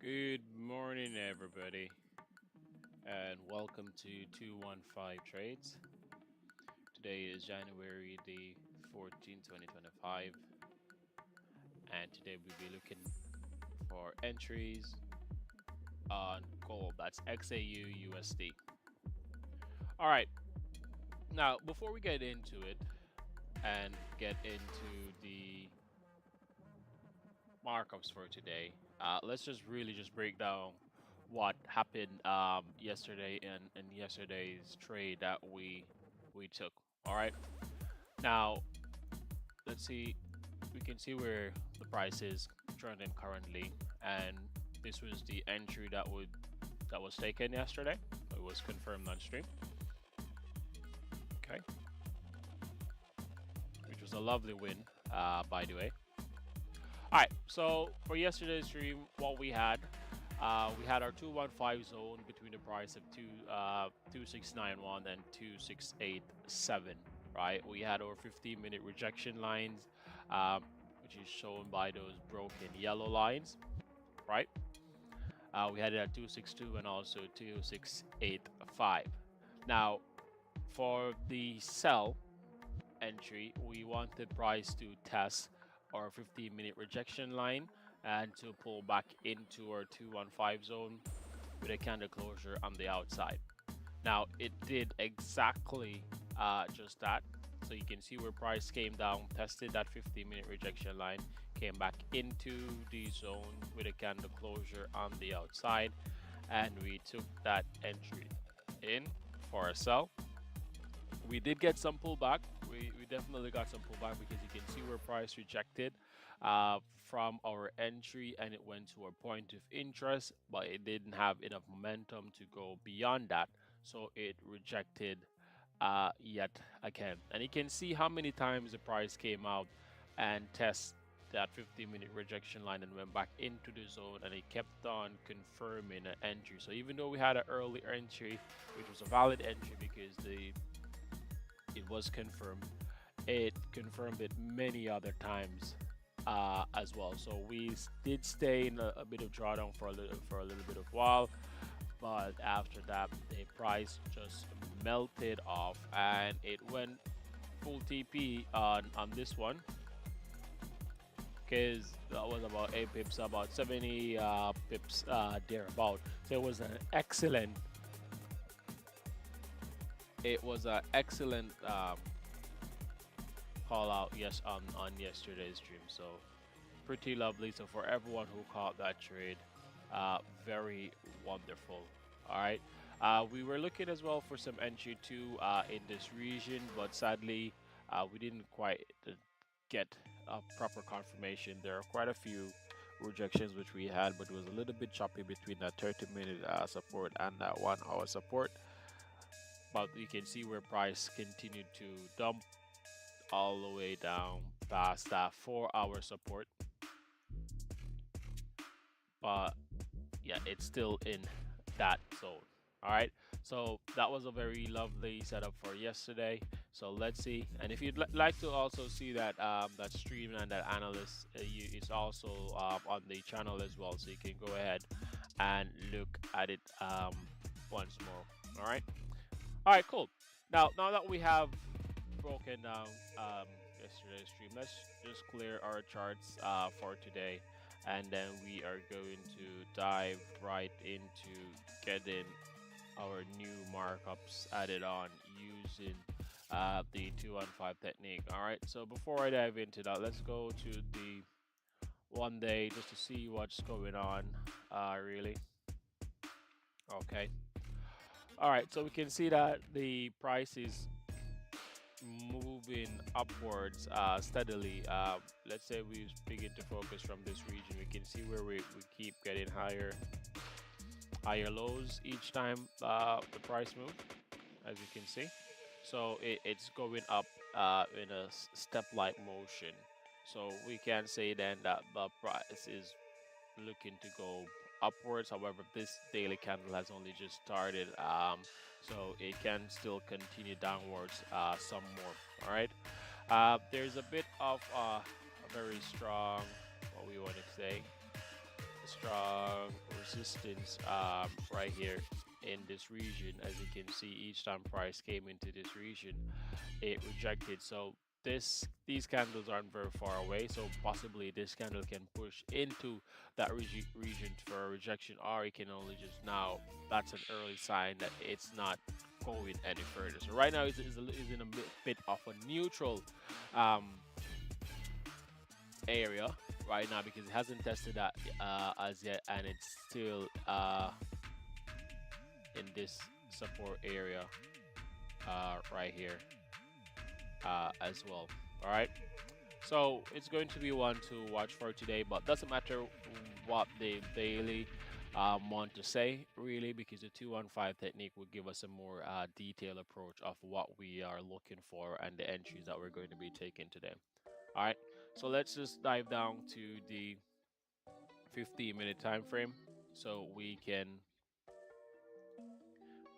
Good morning, everybody, and welcome to 215 Trades. Today is January the 14th, 2025, and today we'll be looking for entries on gold. That's XAUUSD. All right, now before we get into it and get into the markups for today, let's just really just break down what happened yesterday in yesterday's trade that we took. All right, now let's see. We can see where the price is trending currently, and this was the entry that was taken yesterday. It was confirmed on stream. Okay, which was a lovely win, by the way. All right, so for yesterday's stream, what we had our 215 zone between the price of 2691 and 2687. Right, we had our 15-minute rejection lines, which is shown by those broken yellow lines. Right, we had it at 262 and also 2685. Now, for the sell entry, we want the price to test our 15-minute rejection line and to pull back into our 215 zone with a candle closure on the outside. Now, it did exactly just that. So you can see where price came down, tested that 15-minute rejection line, came back into the zone with a candle closure on the outside, and we took that entry in for a sell. We did get some pullback. We definitely got some pullback because you can see where price rejected from our entry and it went to our point of interest, but it didn't have enough momentum to go beyond that, so it rejected yet again. And you can see how many times the price came out and test that 15-minute rejection line and went back into the zone, and it kept on confirming an entry. So even though we had an early entry, which was a valid entry because it was confirmed, it confirmed it many other times as well. So we did stay in a bit of drawdown for a little bit of while, but after that the price just melted off and it went full TP on this one, because that was about 8 pips, about 70 pips thereabout. So it was an excellent call out, yes, on yesterday's stream. So pretty lovely. So for everyone who caught that trade, very wonderful. All right, we were looking as well for some entry too in this region, but sadly we didn't quite get a proper confirmation. There are quite a few rejections which we had, but it was a little bit choppy between that 30-minute support and that 1-hour support. But you can see where price continued to dump all the way down past that 4-hour support. But yeah, it's still in that zone. All right, so that was a very lovely setup for yesterday. So let's see, and if you'd like to also see that that stream and that analyst, it's also on the channel as well, so you can go ahead and look at it once more. All right, cool. Now that we have broken down yesterday's stream, let's just clear our charts for today, and then we are going to dive right into getting our new markups added on using the 215 technique. All right, so before I dive into that, let's go to the 1 day just to see what's going on really. Okay, all right, so we can see that the price is moving upwards steadily. Let's say we begin to focus from this region, we can see where we keep getting higher lows each time the price move, as you can see. So it's going up in a step-like motion. So we can say then that the price is looking to go upwards. However, this daily candle has only just started, so it can still continue downwards some more. All right. There's a bit of a very strong, what we want to say, strong resistance right here in this region. As you can see, each time price came into this region, it rejected. So these candles aren't very far away, so possibly this candle can push into that region for a rejection, or it can only just now, that's an early sign that it's not going any further. So right now it's in a bit of a neutral area right now, because it hasn't tested that as yet, and it's still in this support area right here as well. All right, so it's going to be one to watch for today, but doesn't matter what the daily want to say really, because the 215 technique will give us a more detailed approach of what we are looking for and the entries that we're going to be taking today. All right, so let's just dive down to the 15-minute time frame so we can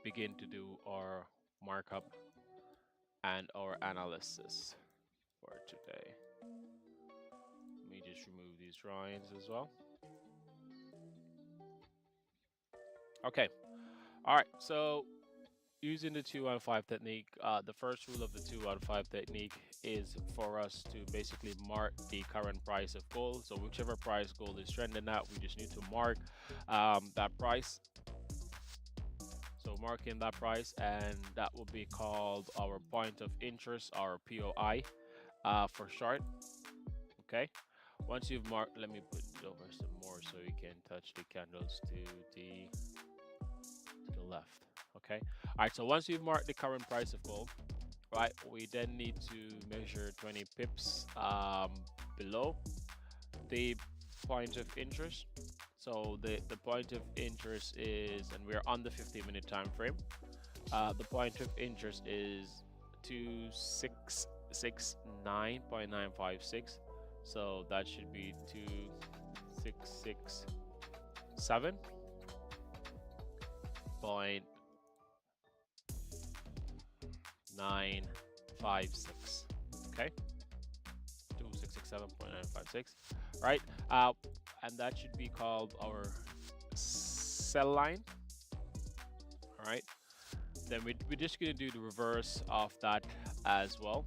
begin to do our markup and our analysis for today. Let me just remove these drawings as well. Okay, all right, so using the 215 technique, the first rule of the 215 technique is for us to basically mark the current price of gold. So whichever price gold is trending at, we just need to mark that price. So marking that price, and that will be called our point of interest, our POI for short. Okay, once you've marked, let me put it over some more so you can touch the candles to the left. Okay, all right, so once you've marked the current price of gold, right, we then need to measure 20 pips below the point of interest. So the point of interest is, and we're on the 15-minute time frame, the point of interest is 2669.956. so that should be 2667.956. Okay, 2667.956, right? And that should be called our sell line. All right, then we're just going to do the reverse of that as well.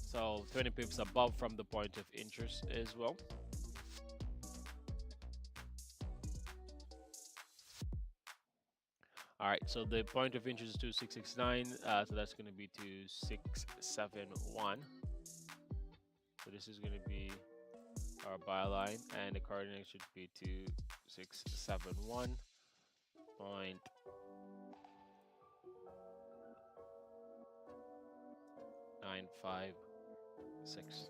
So 20 pips above from the point of interest as well. All right, so the point of interest is 2669, so that's going to be 2671. So this is going to be our buy line, and the coordinate should be 2671.956.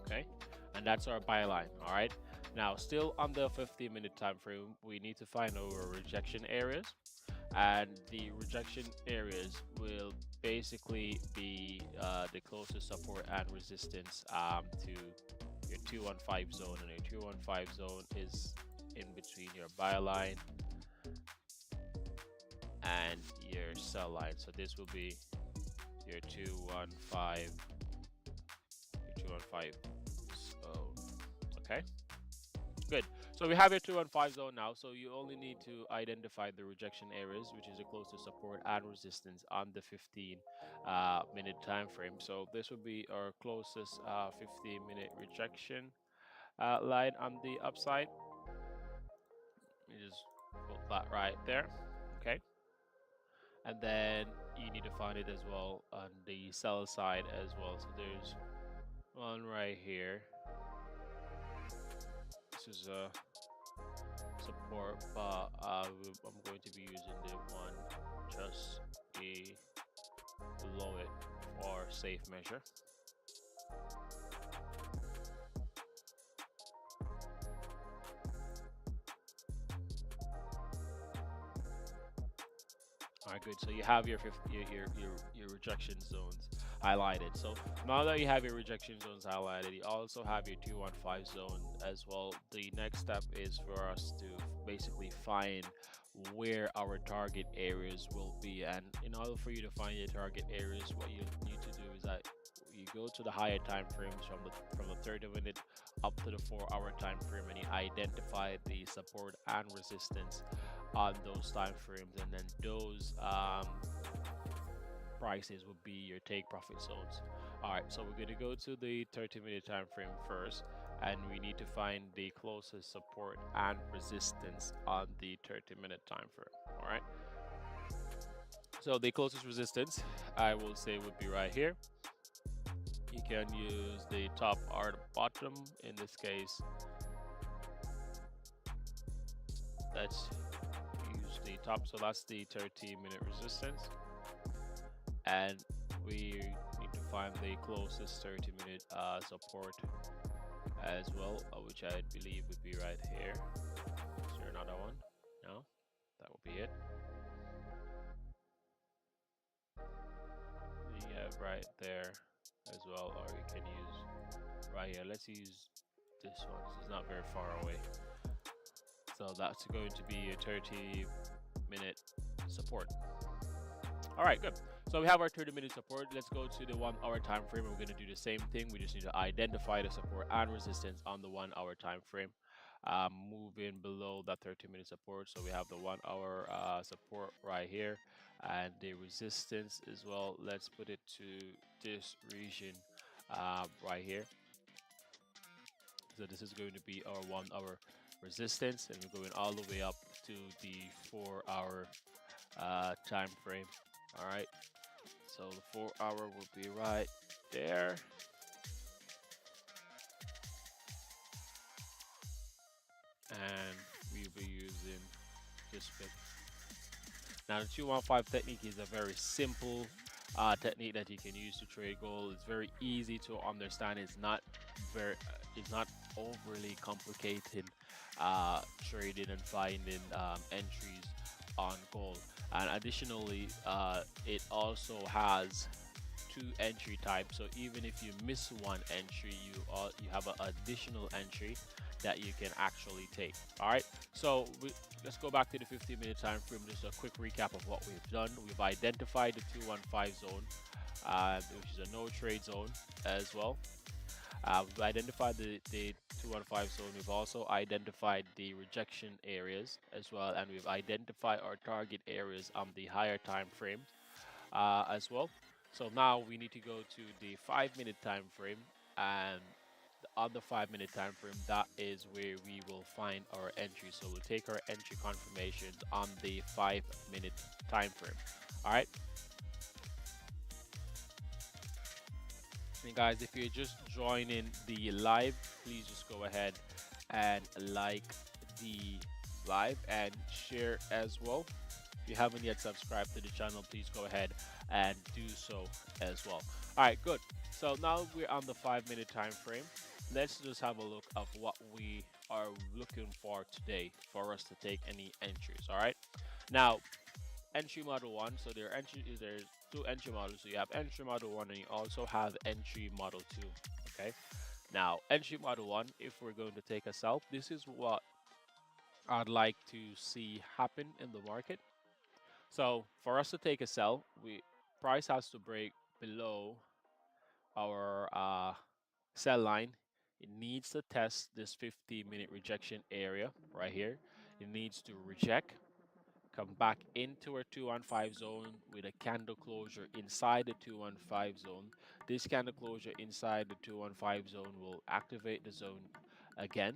Okay, and that's our buy line. All right, now still on the 15-minute time frame, we need to find our rejection areas, and the rejection areas will basically be the closest support and resistance to your 215 zone, and your 215 zone is in between your buy line and your sell line. So this will be your 215, zone. Okay, good. So we have your 215 zone now. So you only need to identify the rejection areas, which is the closest support and resistance on the 15-minute time frame. So this would be our closest 15-minute rejection line on the upside. You just put that right there. Okay. And then you need to find it as well on the sell side as well. So there's one right here. This is a support, but I'm going to be using the one just below it for safe measure. All right, good. So you have your rejection zones highlighted. So now that you have your rejection zones highlighted, you also have your 215 zone as well. The next step is for us to basically find where our target areas will be. And in order for you to find your target areas, what you need to do is that you go to the higher time frames from the 30-minute up to the 4-hour time frame, and you identify the support and resistance on those time frames, and then those prices would be your take profit zones. All right, so we're going to go to the 30-minute time frame first, and we need to find the closest support and resistance on the 30-minute time frame. All right, so the closest resistance I will say would be right here. You can use the top or the bottom. In this case, let's use the top. So that's the 30-minute resistance, and we need to find the closest 30-minute support as well, which I believe would be right here. Is there another one? No, that would be it. You have right there as well, or you can use right here. Let's use this one. This is not very far away. So that's going to be a 30-minute support. All right, good. So we have our 30-minute support. Let's go to the 1-hour time frame. We're going to do the same thing. We just need to identify the support and resistance on the 1-hour time frame. Moving below that 30-minute support. So we have the 1-hour support right here, and the resistance as well. Let's put it to this region right here. So this is going to be our 1-hour resistance, and we're going all the way up to the 4-hour time frame. All right, so the 4-hour will be right there. And we'll be using this bit. Now the 215 technique is a very simple technique that you can use to trade gold. It's very easy to understand. It's not overly complicated trading and finding entries on gold. And additionally, it also has 2 entry types. So even if you miss one entry, you have an additional entry that you can actually take. All right, so let's go back to the 15-minute time frame. Just a quick recap of what we've done. We've identified the 215 zone, which is a no trade zone as well. We've identified the 215 zone. We've also identified the rejection areas as well, and we've identified our target areas on the higher time frame as well. So now we need to go to the 5-minute time frame, and on the 5-minute time frame, that is where we will find our entry. So we'll take our entry confirmations on the 5-minute time frame. All right. And guys, if you're just joining the live, please just go ahead and like the live and share as well. If you haven't yet subscribed to the channel, please go ahead and do so as well. All right, good. So now we're on the 5-minute time frame. Let's just have a look of what we are looking for today for us to take any entries. All right. Now, entry model 1. So there's 2 entry models. So you have entry model 1, and you also have entry model 2. Okay. Now, entry model one, if we're going to take a sell, this is what I'd like to see happen in the market. So for us to take a sell, we price has to break below our sell line. It needs to test this 50-minute rejection area right here. It needs to reject, come back into our 215 zone with a candle closure inside the 215 zone. This candle closure inside the 215 zone will activate the zone again,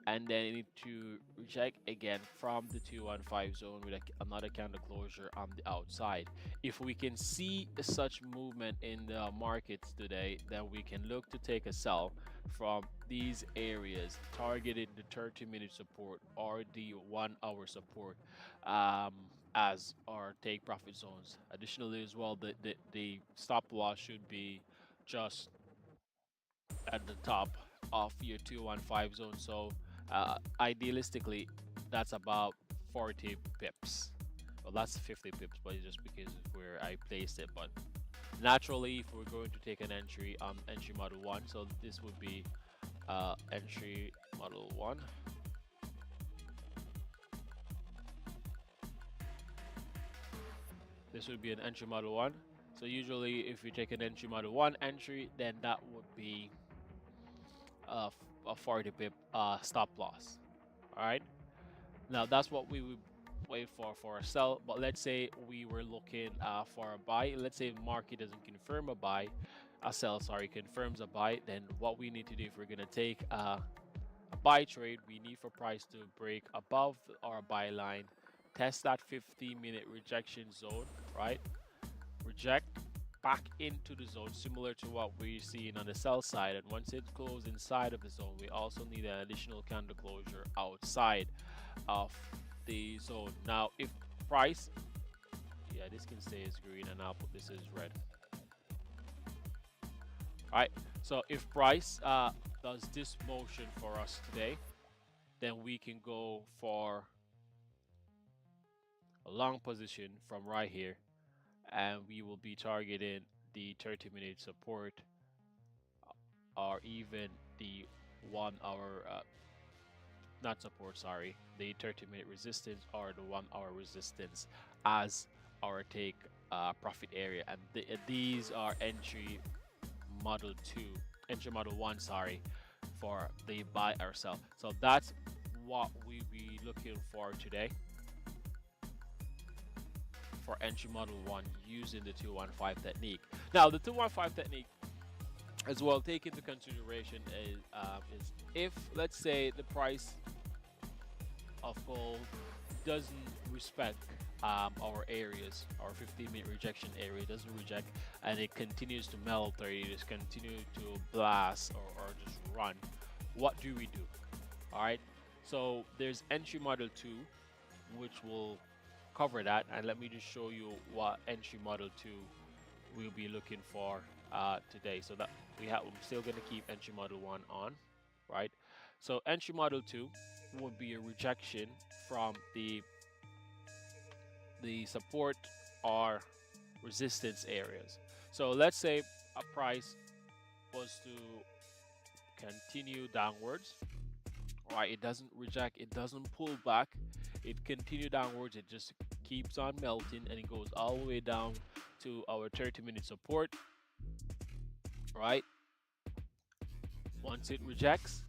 and then you need to reject again from the 215 zone with another candle closure on the outside. If we can see such movement in the markets today, then we can look to take a sell from these areas targeting the 30-minute support or the 1 hour support um, as our take profit zones. Additionally, as well, the stop loss should be just at the top of your 215 zone. So, idealistically, that's about 40 pips. Well, that's 50 pips, but it's just because of where I placed it. But naturally, if we're going to take an entry on entry model one, so this would be entry model one. This would be an entry model one. So usually if we take an entry model one entry, then that would be a 40 pip stop loss. All right. Now that's what we would wait for a sell. But let's say we were looking for a buy. Let's say market doesn't confirm a buy, a sell, sorry, confirms a buy. Then what we need to do if we're gonna take a buy trade, we need for price to break above our buy line, test that 50-minute rejection zone, right? Reject back into the zone, similar to what we're seeing on the sell side. And once it closes inside of the zone, we also need an additional candle closure outside of the zone. Now, if price, yeah, this can stay as green, and I'll put this as red. All right. So if price does this motion for us today, then we can go for a long position from right here, and we will be targeting the 30-minute support or even the 1 hour not support, sorry, the 30-minute resistance or the 1 hour resistance as our take profit area. And these are entry model 2, entry model 1, sorry, for the buy or sell. So that's what we be looking for today for entry model 1 using the 215 technique. Now the 215 technique as well, take into consideration is if, let's say, the price of gold doesn't respect our areas, our 15-minute rejection area doesn't reject, and it continues to melt, or it just continue to blast or just run, what do we do? All right, so there's entry model 2 which will cover that, and let me just show you what entry model 2 we'll be looking for today. So that we're still going to keep entry model 1 on, right? So entry model 2 would be a rejection from the support or resistance areas. So let's say a price was to continue downwards, right? It doesn't reject, it doesn't pull back, it continue downwards, it just keeps on melting, and it goes all the way down to our 30-minute support, right? Once it rejects,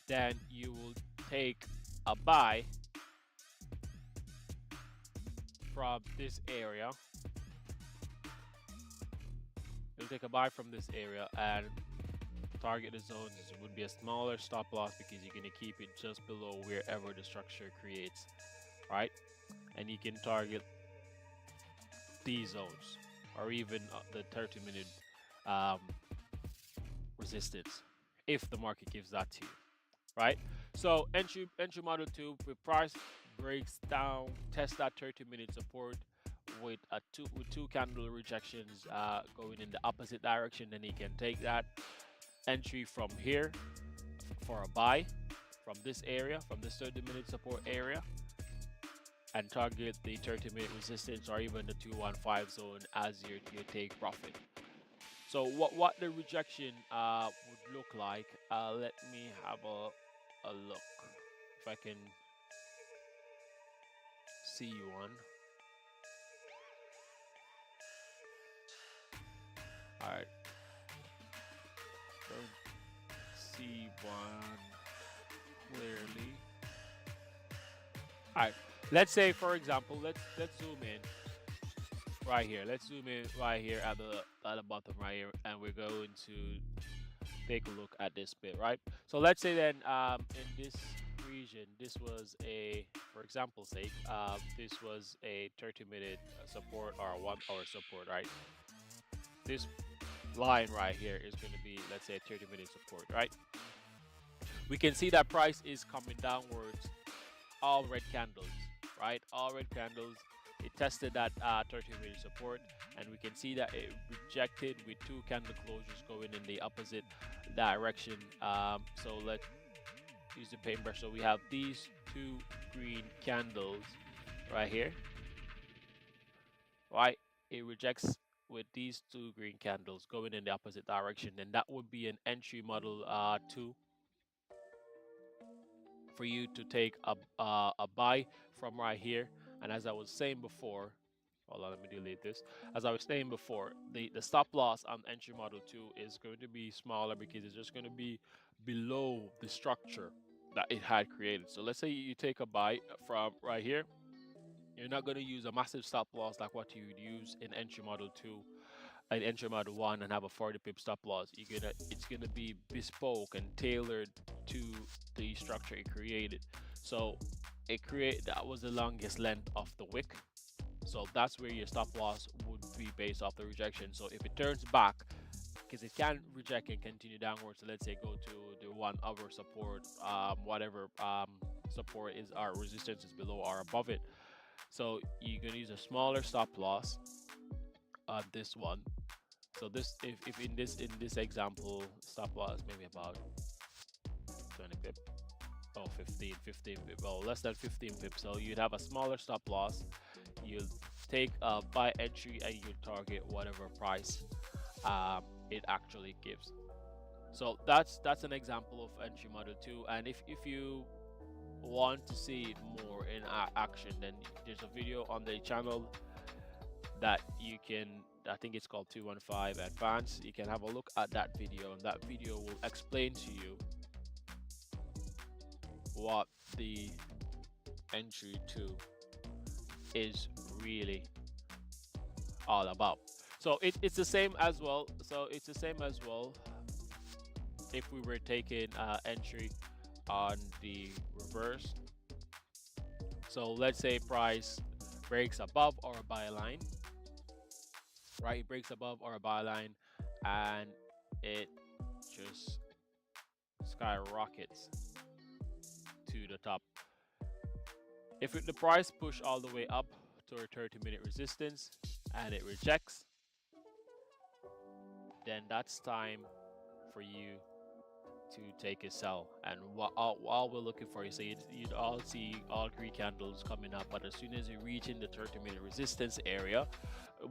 then you will take a buy from this area. You'll take a buy from this area and target the zones. It would be a smaller stop loss because you're going to keep it just below wherever the structure creates, right? And you can target these zones or even the 30-minute resistance if the market gives that to you, right? So entry model 2, with price breaks down, test that 30-minute support with two candle rejections going in the opposite direction, then you can take that entry from here for a buy from this area, from this 30-minute support area, and target the 30-minute resistance or even the 215 zone as your take profit. So what the rejection would look like? Let me have a look if I can see one. All right, don't see one clearly. All right, let's say for example, let's zoom in right here. Let's zoom in right here at the bottom right here, and we're going to take a look at this bit, right? So let's say then in this region, this was a, for example's sake, this was a 30-minute support or a 1 hour support, right? This line right here is going to be, let's say, a 30-minute support, right? We can see that price is coming downwards, all red candles, right? All red candles. It tested that 30-minute support, and we can see that it rejected with two candle closures going in the opposite direction. So let's use the paintbrush. So we have these two green candles right here, right? It rejects with these two green candles going in the opposite direction, and that would be an entry model 2 for you to take a buy from right here. And as I was saying before, hold on, let me delete this. As I was saying before, the stop loss on entry model 2 is going to be smaller because it's just going to be below the structure that it had created. So let's say you take a buy from right here. You're not going to use a massive stop loss like what you would use in entry model 2 and entry model 1 and have a 40 pip stop loss. It's gonna be bespoke and tailored to the structure it created. So that was the longest length of the wick. So that's where your stop loss would be based off the rejection. So if it turns back, because it can reject and continue downwards, so let's say go to the 1 hour support, whatever support is, our resistance is below or above it. So you're gonna use a smaller stop loss on this one. So this, if in this example, stop loss maybe about 20 pip, oh 15 pip, well less than 15 pip. So you'd have a smaller stop loss. You'll take a buy entry and you target whatever price it actually gives. So that's an example of entry model 2. And if you want to see it more in action, then there's a video on the channel that you can, I think it's called 215 Advanced. You can have a look at that video, and that video will explain to you what the entry 2 is really all about. So it's the same as well. So it's the same as well if we were taking entry on the reverse. So let's say price breaks above our buy line, right? It breaks above our buy line and it just skyrockets to the top. If the price push all the way up to our 30-minute resistance and it rejects, then that's time for you to take a sell. And while we're looking for, you see, you'd all see all green candles coming up, but as soon as you reach in the 30-minute resistance area,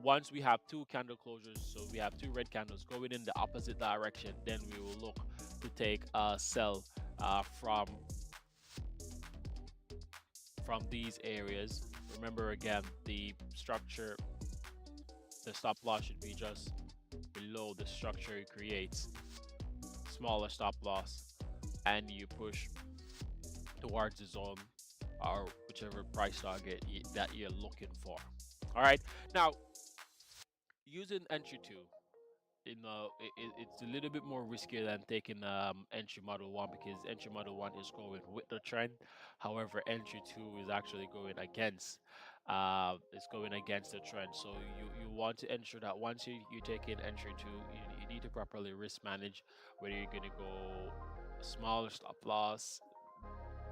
once we have two candle closures, so we have two red candles going in the opposite direction, then we will look to take a sell from these areas. Remember again, the structure, the stop loss should be just below the structure it creates. Smaller stop loss, and you push towards the zone or whichever price target that you're looking for. All right, now using entry 2, it's a little bit more riskier than taking entry model 1, because entry model 1 is going with the trend. However, entry 2 is actually going against it's going against the trend. So you want to ensure that once you take in entry 2, you need to properly risk manage, whether you're going to go smaller stop loss,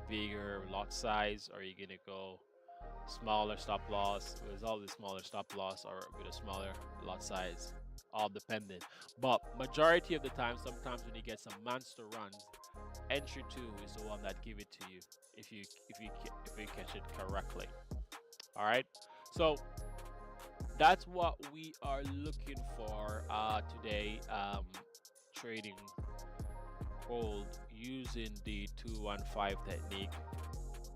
bigger lot size, or you're going to go smaller stop loss with all the smaller stop loss, or with a smaller lot size, all dependent. But majority of the time, sometimes when you get some monster runs, entry 2 is the one that give it to you if you catch it correctly. All right, so that's what we are looking for today. Trading gold using the 215 technique.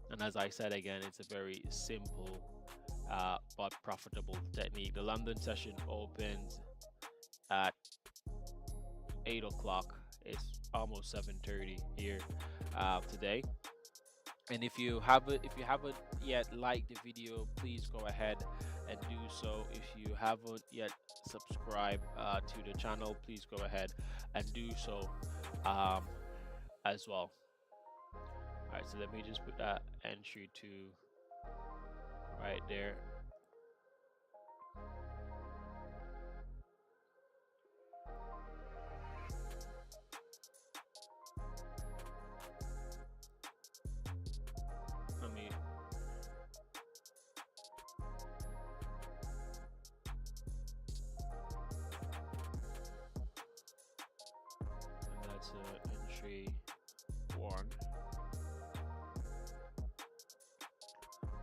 And as I said again, it's a very simple but profitable technique. The London session opens at 8 o'clock. It's almost 7:30 here today. And if you haven't yet liked the video, please go ahead and do so. If you haven't yet subscribed to the channel, please go ahead and do so um, as well. All right, so let me just put that entry to right there. Let me. And that's entry one.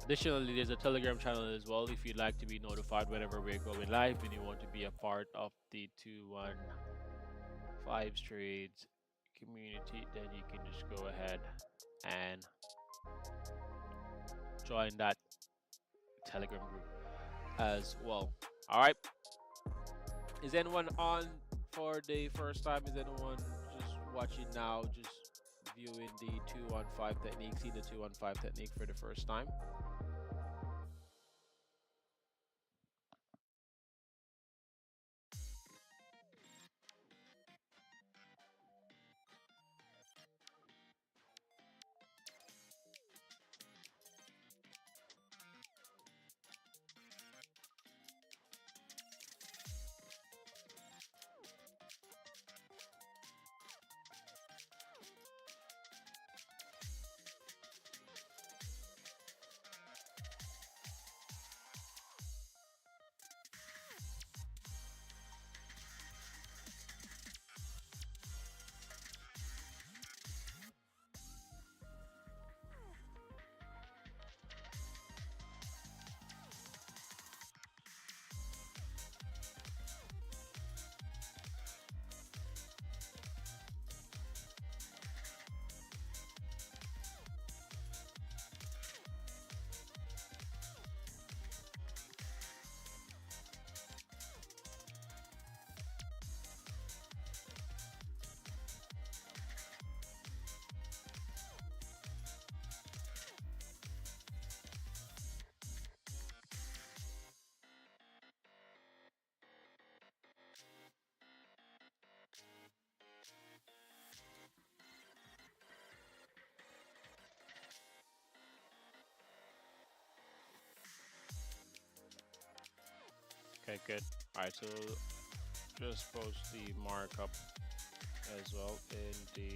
Additionally, there's a Telegram channel as well if you'd like to be notified whenever we're going live and you want to be a part of the 215 trades community, then you can just go ahead and join that Telegram group as well. All right. Is anyone on for the first time? Is anyone just watching now, just viewing the 215 technique, see the 215 technique for the first time? Okay, good. All right, so just post the markup as well in the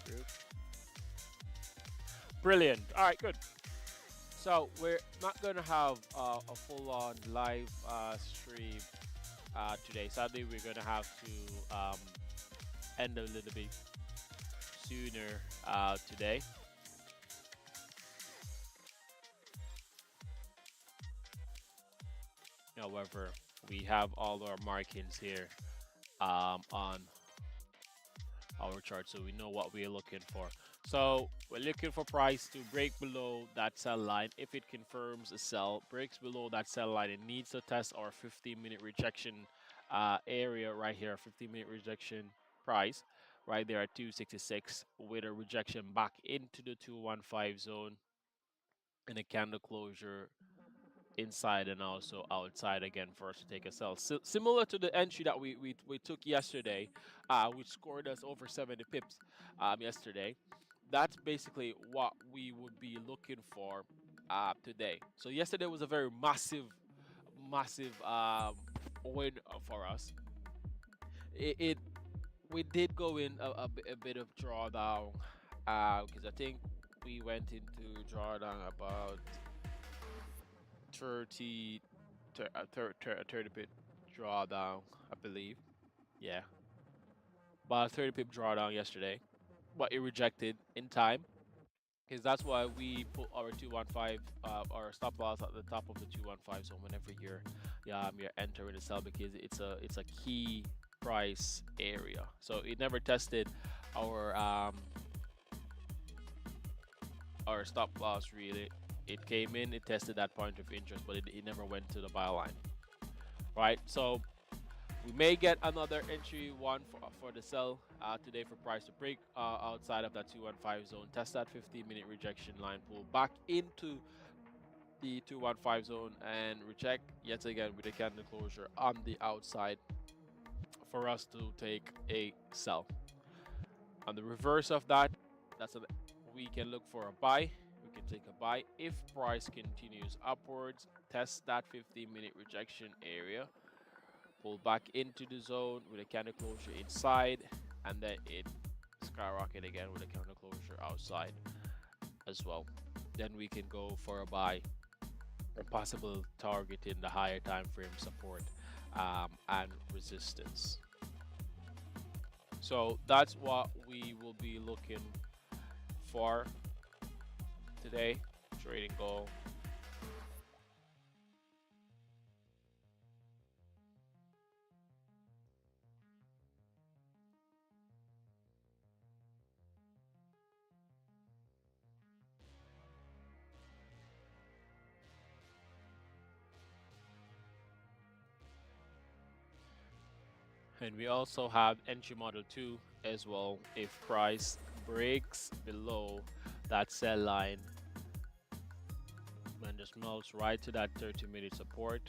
group. Brilliant. All right, good. So we're not gonna have a full-on live stream today. Sadly, we're gonna have to end a little bit sooner today. However, we have all our markings here on our chart, so we know what we're looking for. So we're looking for price to break below that sell line. If it confirms a sell, breaks below that sell line, it needs to test our 15-minute rejection area right here, 15-minute rejection price right there at 266 with a rejection back into the 215 zone and a candle closure inside and also outside again for us to take a sell. Similar to the entry that we took yesterday, which scored us over 70 pips yesterday. That's basically what we would be looking for today. So yesterday was a very massive win for us. It we did go in a bit of drawdown because I think we went into drawdown about 30 30 pip drawdown, I believe. Yeah, about a 30 pip drawdown yesterday, but it rejected in time. because that's why we put our 215 our stop loss at the top of the 215 zone whenever you're entering the sell, because it's a key price area. So it never tested our our stop loss really. It came in, it tested that point of interest, but it never went to the buy line, right? So we may get another entry one for the sell today for price to break outside of that 215 zone, test that 15-minute rejection line, pull back into the 215 zone and reject yet again with a candle closure on the outside for us to take a sell. On the reverse of that, we can look for a buy. We can take a buy if price continues upwards, test that 15-minute rejection area, pull back into the zone with a candle closure inside, and then it skyrocket again with a candle closure outside as well. Then we can go for a buy and possible targeting the higher time frame support and resistance. So that's what we will be looking for today. Trading goal. And we also have entry model 2 as well. If price breaks below that sell line and just melts right to that 30-minute support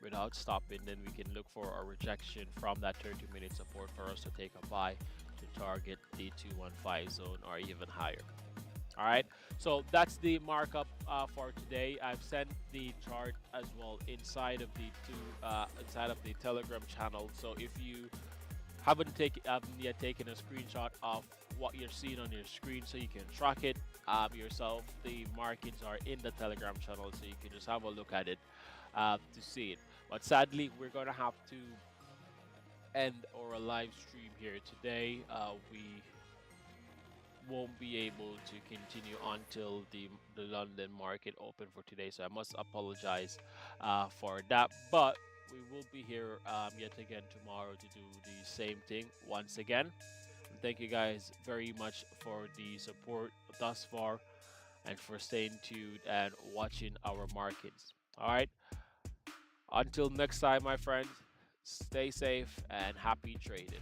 without stopping, then we can look for a rejection from that 30-minute support for us to take a buy to target the 215 zone or even higher. All right, so that's the markup for today. I've sent the chart as well inside of the Telegram channel. So if you haven't yet taken a screenshot of what you're seeing on your screen, so you can track it yourself, the markings are in the Telegram channel, so you can just have a look at it to see it. But sadly, we're gonna have to end our live stream here today. We won't be able to continue until the London market open for today, so I must apologize for that, but we will be here yet again tomorrow to do the same thing once again. And thank you guys very much for the support thus far and for staying tuned and watching our markets. All right, until next time, my friends, stay safe and happy trading.